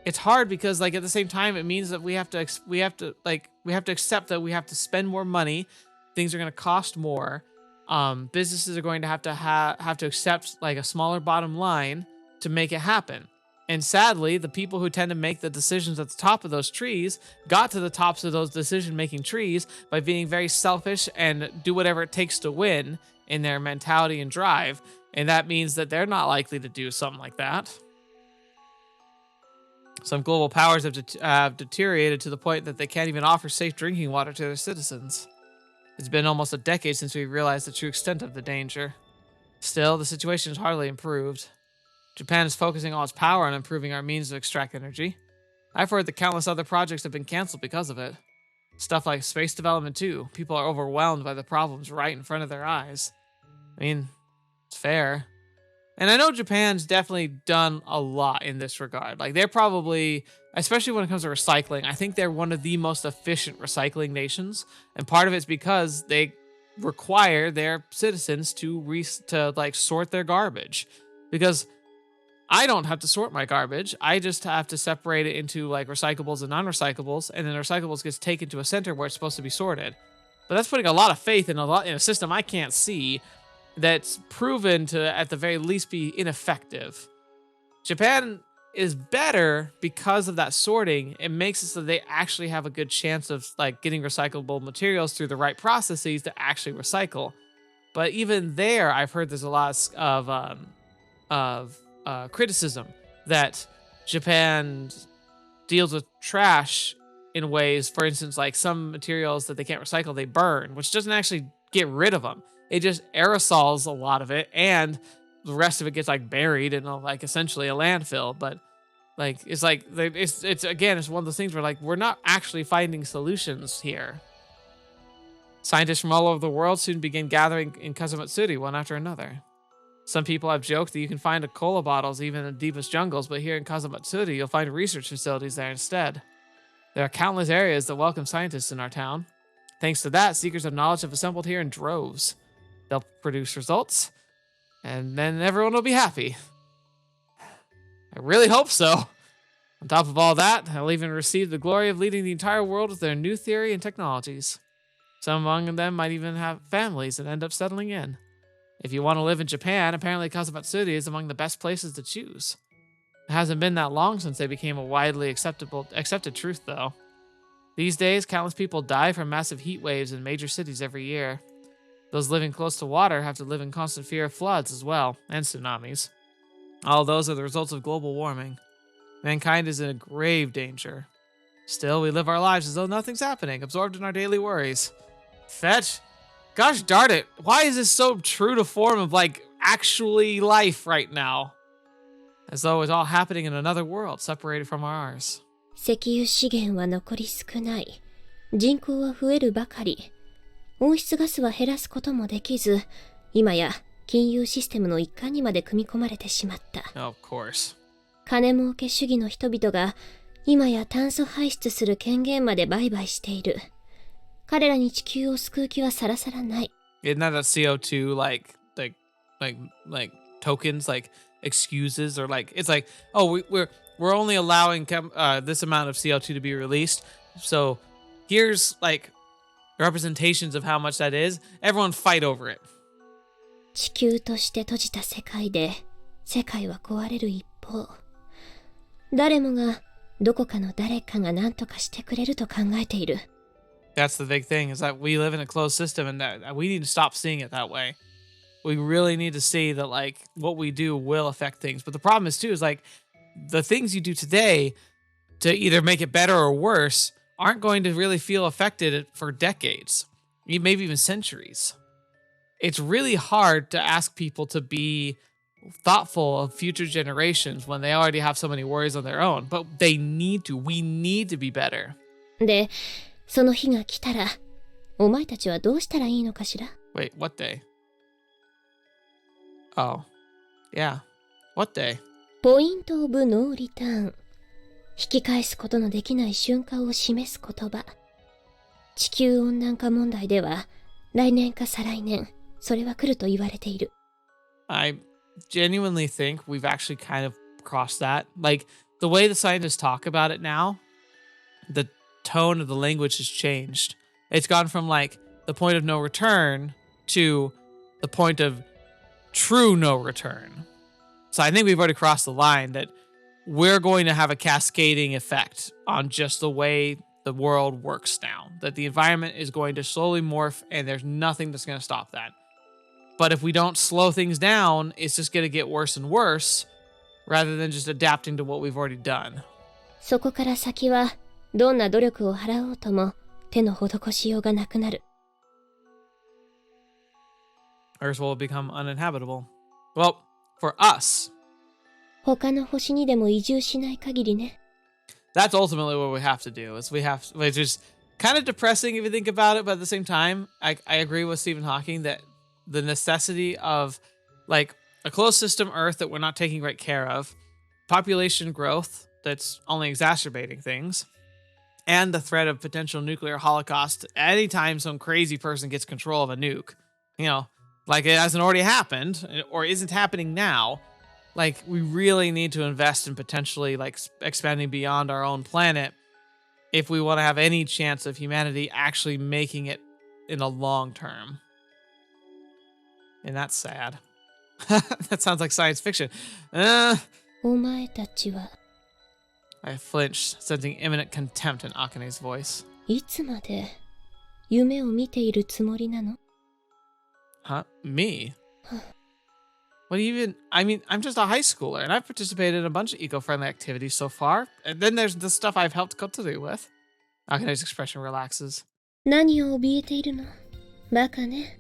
it's hard because at the same time it means that we have to accept that we have to spend more money. Things are going to cost more. Businesses are going to have to accept a smaller bottom line to make it happen. And sadly, the people who tend to make the decisions at the top of those trees got to the tops of those decision-making trees by being very selfish and do whatever it takes to win in their mentality and drive. And that means that they're not likely to do something like that. Some global powers have deteriorated to the point that they can't even offer safe drinking water to their citizens. It's been almost a decade since we realized the true extent of the danger. Still, the situation has hardly improved. Japan is focusing all its power on improving our means to extract energy. I've heard that countless other projects have been canceled because of it. stuff like space development too. People are overwhelmed by the problems right in front of their eyes. I mean, it's fair. And I know Japan's definitely done a lot in this regard. Like, they're probably, especially when it comes to recycling, I think they're one of the most efficient recycling nations. And part of it's because they require their citizens to like sort their garbage. Because I don't have to sort my garbage. I just have to separate it into like recyclables and non-recyclables, and then recyclables gets taken to a center where it's supposed to be sorted. But that's putting a lot of faith in a system I can't see, that's proven to, at the very least, be ineffective. Japan is better because of that sorting. It makes it so they actually have a good chance of like getting recyclable materials through the right processes to actually recycle. But even there, I've heard there's a lot of criticism that Japan deals with trash in ways, for instance, like some materials that they can't recycle, they burn, which doesn't actually get rid of them. It just aerosols a lot of it, and the rest of it gets like buried in like essentially a landfill. But like it's again, it's one of those things where like we're not actually finding solutions here. Scientists from all over the world soon begin gathering in Kazamatsuri one after another. Some people have joked that you can find a cola bottles even in the deepest jungles, but here in Kazamatsuri, you'll find research facilities there instead. There are countless areas that welcome scientists in our town. Thanks to that, seekers of knowledge have assembled here in droves. They'll produce results, and then everyone will be happy. I really hope so. On top of all that, they'll even receive the glory of leading the entire world with their new theory and technologies. Some among them might even have families and end up settling in. If you want to live in Japan, apparently Kazamatsuri is among the best places to choose. It hasn't been that long since they became a widely accepted truth, though. These days, countless people die from massive heat waves in major cities every year. Those living close to water have to live in constant fear of floods as well, and tsunamis. All those are the results of global warming. Mankind is in a grave danger. Still, we live our lives as though nothing's happening, absorbed in our daily worries. Fetch? Gosh darn it, why is this so true to form of like actually life right now? As though it's all happening in another world, separated from ours. 石油資源は残り少ない。人口は増えるばかり。温室ガスは減らすこともできず、今や金融システムの一環にまで組み込まれてしまった。Of course. 金儲け主義の人々が今や炭素排出する権限まで売買している。彼らに地球を救う気はさらさらない。Isn't that a CO2 like tokens, like excuses, or like it's like, oh, we're only allowing this amount of CO2 to be released, so here's like representations of how much that is. Everyone fight over it. 地球として閉じた世界で世界は壊れる一方、誰もがどこかの誰かが何とかしてくれると考えている。That's the big thing, is that we live in a closed system, and that we need to stop seeing it that way. We really need to see that like what we do will affect things. But the problem is too, is like the things you do today to either make it better or worse aren't going to really feel affected for decades, maybe even centuries. It's really hard to ask people to be thoughtful of future generations when they already have so many worries on their own. But they need to. We need to be better. で、その日が来たら、お前たちはどうしたらいいのかしら? Wait, what day? Oh, yeah. What day? ポイントオブノーリターン。引き返すことのできない瞬間を示す言葉。地球温暖化問題では、来年か再来年、それは来ると言われている。I genuinely think we've actually kind of crossed that. Like, the way the scientists talk about it now, the tone of the language has changed. It's gone from, like, the point of no return to the point of true no return. So I think we've already crossed the line that we're going to have a cascading effect on just the way the world works now. That the environment is going to slowly morph, and there's nothing that's going to stop that. But if we don't slow things down, it's just going to get worse and worse, rather than just adapting to what we've already done. そこから先は、どんな努力を払おうとも、手の施しようがなくなる。Earth will become uninhabitable. Well, for us. 他の星にでも移住しない限りね。That's ultimately what we have to do. Is we just kind of depressing if you think about it, but at the same time, I agree with Stephen Hawking that the necessity of like a closed system Earth that we're not taking right care of, population growth that's only exacerbating things, and the threat of potential nuclear holocaust anytime some crazy person gets control of a nuke. You know, like it hasn't already happened or isn't happening now. Like we really need to invest in potentially like expanding beyond our own planet if we want to have any chance of humanity actually making it in the long term. And that's sad. That sounds like science fiction. お前たちは I flinched, sensing imminent contempt in Akane's voice. いつまで夢を見ているつもりなの Huh? Me? What do you even... I mean, I'm just a high schooler, and I've participated in a bunch of eco-friendly activities so far. And then there's the stuff I've helped Kotarou with. Akane's expression relaxes. 何を怯えているのバカね。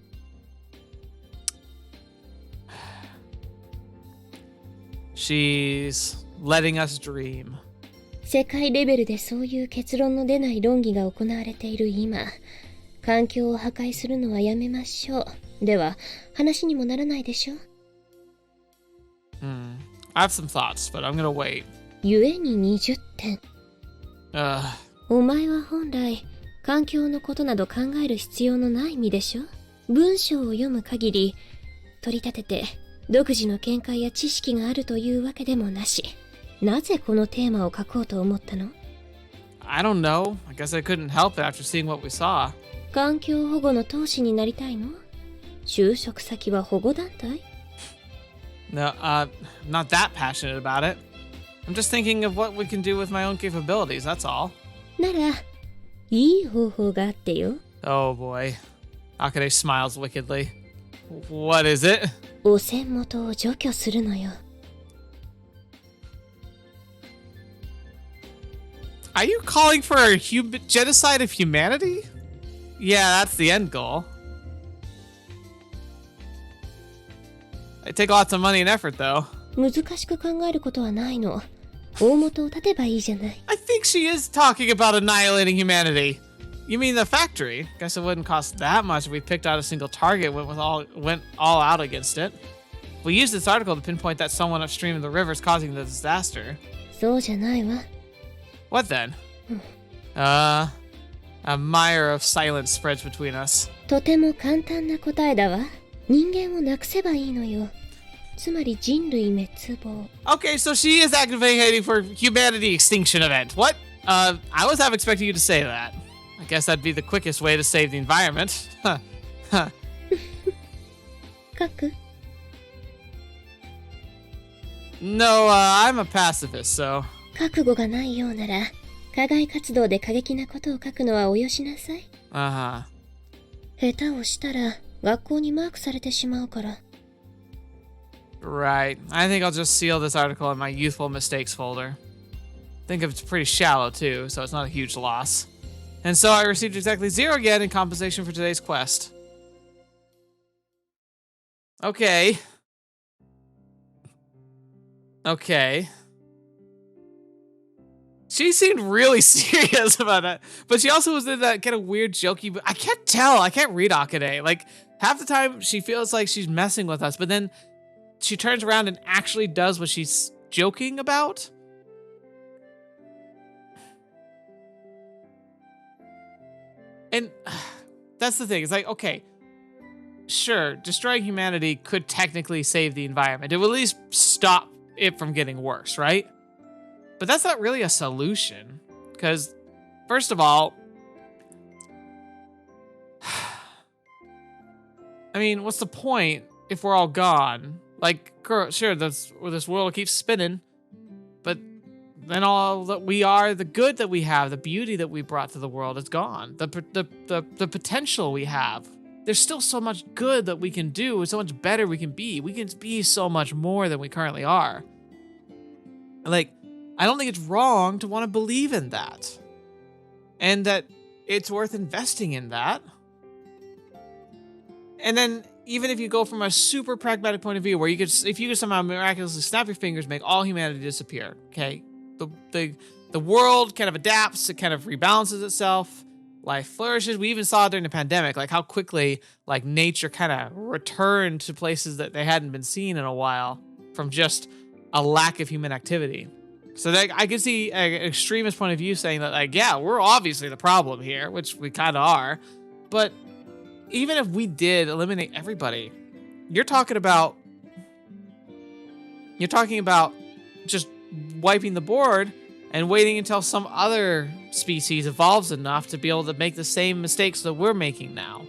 She's letting us dream. 世界レベルでそういう結論の出ない論議が行われている今、環境を破壊するのはやめましょう。では、話にもならないでしょ I have some thoughts, but I'm gonna wait. ゆえに20点。お前は本来、環境のことなど考える必要のない身でしょ文章を読む限り、取り立てて、独自の見解や知識があるというわけでもなし。なぜこのテーマを書こうと思ったの I don't know. I guess I couldn't help it after seeing what we saw. 環境保護の闘士になりたいの就職先は保護団体 No, I'm not that passionate about it. I'm just thinking of what we can do with my own capabilities, that's all. なら、いい方法があってよ。 Oh boy. Akane smiles wickedly. What is it? 汚染元を除去するのよ。Are you calling for a genocide of humanity? Yeah, that's the end goal. It takes lots of money and effort, though. 難しく考えることはないの。大元を立てばいいじゃない。I think she is talking about annihilating humanity. You mean the factory? Guess it wouldn't cost that much if we picked out a single target and went all out against it. We used this article to pinpoint that someone upstream of the river is causing the disaster. そうじゃないわ。What then? A mire of silence spreads between us. とても簡単な答えだわ。人間をなくせばいいのよ。つまり人類滅亡。Okay, so she is advocating for humanity extinction event. What? I was half expecting you to say that. I guess that'd be the quickest way to save the environment. Huh. Huh. 書く No, I'm a pacifist, so... 覚悟がないようなら、課外活動で過激なことを書くのはおよしなさい。Uh-huh. 下手をしたら、学校にマークされてしまうから。Right. I think I'll just seal this article in my youthful mistakes folder. Think of it's pretty shallow, too, so it's not a huge loss. And so I received exactly 0 again in compensation for today's quest. Okay. Okay. She seemed really serious about it, but she also was in that kind of weird jokey, but I can't tell. I can't read Akane. Like, half the time she feels like she's messing with us, but then she turns around and actually does what she's joking about. And that's the thing. It's like, okay, sure, destroying humanity could technically save the environment. It would at least stop it from getting worse, right? But that's not really a solution. Because, first of all, I mean, what's the point if we're all gone? Like, sure, this world keeps spinning, but then all that we are, the good that we have, the beauty that we brought to the world is gone. The potential we have. There's still so much good that we can do, so much better we can be. We can be so much more than we currently are. Like, I don't think it's wrong to want to believe in that. And that it's worth investing in that. And then, even if you go from a super pragmatic point of view, where if you could somehow miraculously snap your fingers, make all humanity disappear, okay? The world kind of adapts, it kind of rebalances itself. life flourishes. We even saw during the pandemic, like how quickly like nature kind of returned to places that they hadn't been seen in a while from just a lack of human activity. So that I can see an extremist point of view saying that, like, yeah, we're obviously the problem here, which we kind of are. But even if we did eliminate everybody, you're talking about just wiping the board and waiting until some other species evolves enough to be able to make the same mistakes that we're making now.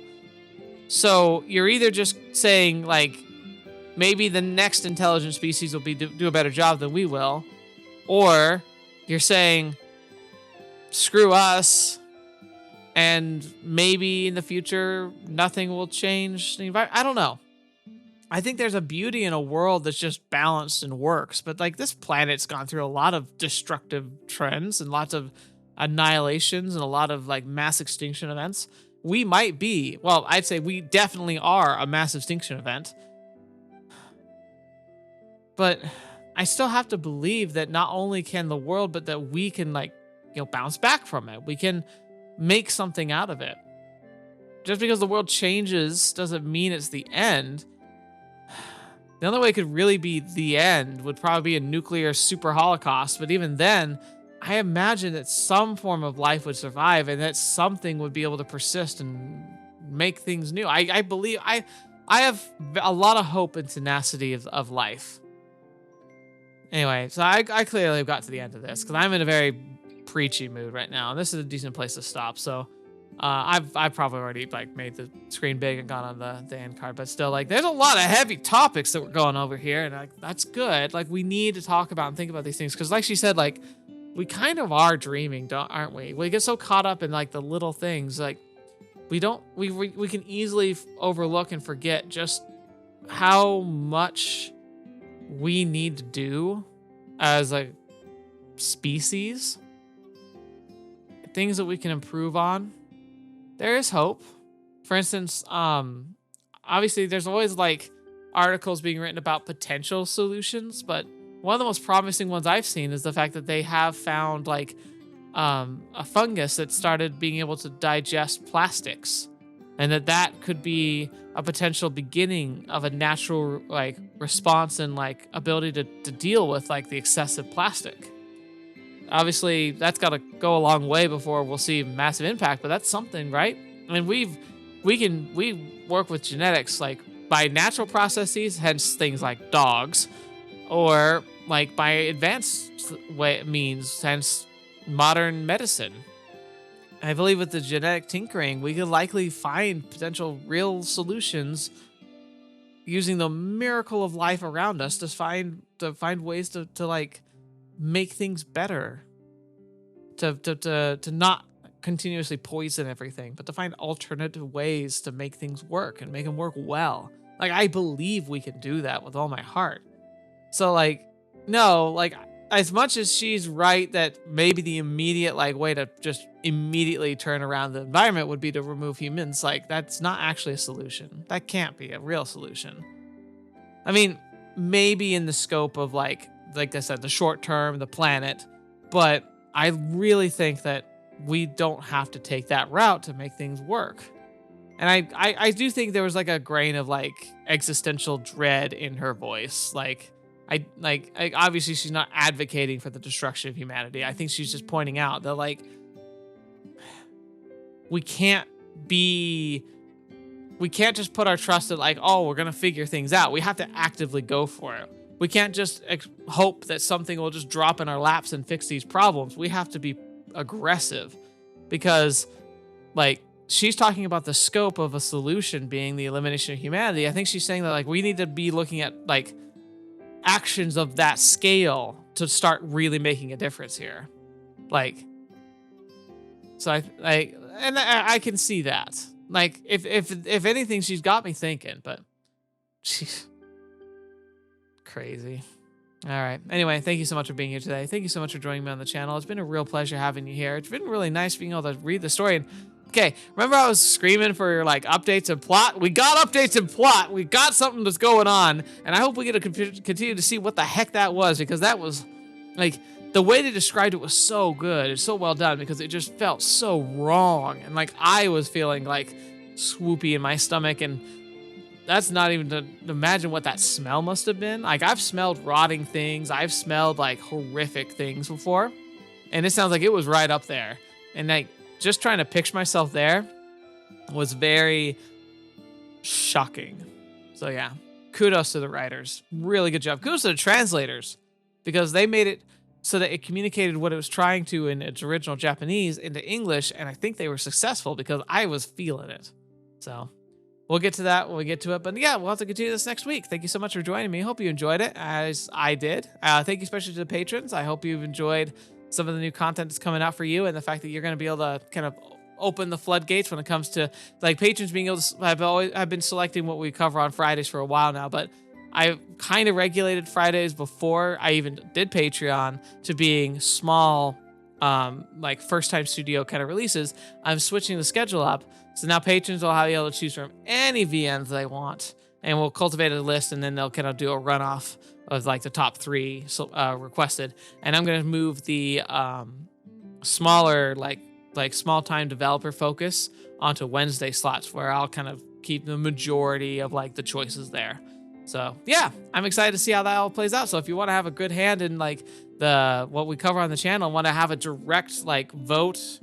So you're either just saying, like, maybe the next intelligent species will do a better job than we will, or you're saying, screw us, and maybe in the future nothing will change the environment. I don't know. I think there's a beauty in a world that's just balanced and works, but like this planet's gone through a lot of destructive trends and lots of annihilations and a lot of like mass extinction events. We might be, well, I'd say we definitely are a mass extinction event. But I still have to believe that not only can the world, but that we can like, bounce back from it. We can make something out of it. Just because the world changes doesn't mean it's the end. The only way it could really be the end would probably be a nuclear super holocaust. But even then, I imagine that some form of life would survive and that something would be able to persist and make things new. I believe, I have a lot of hope and tenacity of life. Anyway, so I clearly have got to the end of this because I'm in a very preachy mood right now. And this is a decent place to stop. So I've probably already like made the screen big and gone on the end card, but still, like, there's a lot of heavy topics that we're going over here, and like that's good. Like, we need to talk about and think about these things because, like she said, like we kind of are dreaming, aren't we? We get so caught up in like the little things, like we can easily overlook and forget just how much we need to do as a species, things that we can improve on. There is hope. For instance, obviously there's always like articles being written about potential solutions, but one of the most promising ones I've seen is the fact that they have found like a fungus that started being able to digest plastics, and that could be a potential beginning of a natural like response and like ability to deal with like the excessive plastic. Obviously, that's got to go a long way before we'll see massive impact, but that's something, right? And we work with genetics like by natural processes, hence things like dogs, or like by advanced means, hence modern medicine. I believe with the genetic tinkering, we could likely find potential real solutions using the miracle of life around us to find ways to like make things better, to not continuously poison everything, but to find alternative ways to make things work and make them work well. Like, I believe we can do that with all my heart. So like, no, like, as much as she's right that maybe the immediate like way to just immediately turn around the environment would be to remove humans, like that's not actually a solution. That can't be a real solution. I mean, maybe in the scope of like I said, the short term, the planet, but I really think that we don't have to take that route to make things work. And I do think there was like a grain of like existential dread in her voice. Like, I obviously she's not advocating for the destruction of humanity. I think she's just pointing out that like we can't just put our trust in like, oh, we're gonna figure things out. We have to actively go for it. We can't just hope that something will just drop in our laps and fix these problems. We have to be aggressive, because like she's talking about the scope of a solution being the elimination of humanity. I think she's saying that like we need to be looking at like actions of that scale to start really making a difference here. Like, so I can see that. Like, if anything, she's got me thinking, but she's crazy. All right. Anyway, thank you so much for being here today. Thank you so much for joining me on the channel. It's been a real pleasure having you here. It's been really nice being able to read the story. And okay, remember I was screaming for like updates and plot? We got updates and plot. We got something that's going on, and I hope we get to continue to see what the heck that was, because that was like the way they described it was so good. It's so well done because it just felt so wrong. And like I was feeling like swoopy in my stomach, and that's not even to imagine what that smell must have been. Like I've smelled rotting things. I've smelled like horrific things before. And it sounds like it was right up there. And like just trying to picture myself there was very shocking. So yeah, kudos to the writers. Really good job. Kudos to the translators because they made it so that it communicated what it was trying to in its original Japanese into English. And I think they were successful because I was feeling it. So we'll get to that when we get to it. But yeah, we'll have to continue this next week. Thank you so much for joining me. Hope you enjoyed it as I did. Thank you especially to the patrons. I hope you've enjoyed some of the new content that's coming out for you and the fact that you're going to be able to kind of open the floodgates when it comes to like patrons being able to. I've been selecting what we cover on Fridays for a while now, but I kind of regulated Fridays before I even did Patreon to being small, like first time studio kind of releases. I'm switching the schedule up. So now patrons will be able to choose from any VNs they want, and we'll cultivate a list, and then they'll kind of do a runoff of like the top 3 requested. And I'm going to move the smaller, like small time developer focus onto Wednesday slots where I'll kind of keep the majority of like the choices there. So yeah, I'm excited to see how that all plays out. So if you want to have a good hand in like what we cover on the channel, want to have a direct like vote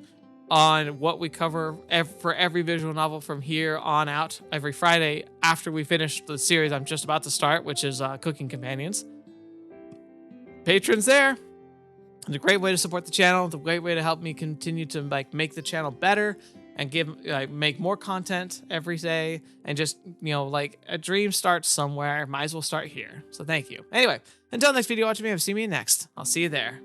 on what we cover for every visual novel from here on out every Friday after we finish the series I'm just about to start, which is Cooking Companions. Patrons there. It's a great way to support the channel. It's a great way to help me continue to like make the channel better and make more content every day. And just, like a dream starts somewhere. Might as well start here. So thank you. Anyway, until next video, watch me. See me next. I'll see you there.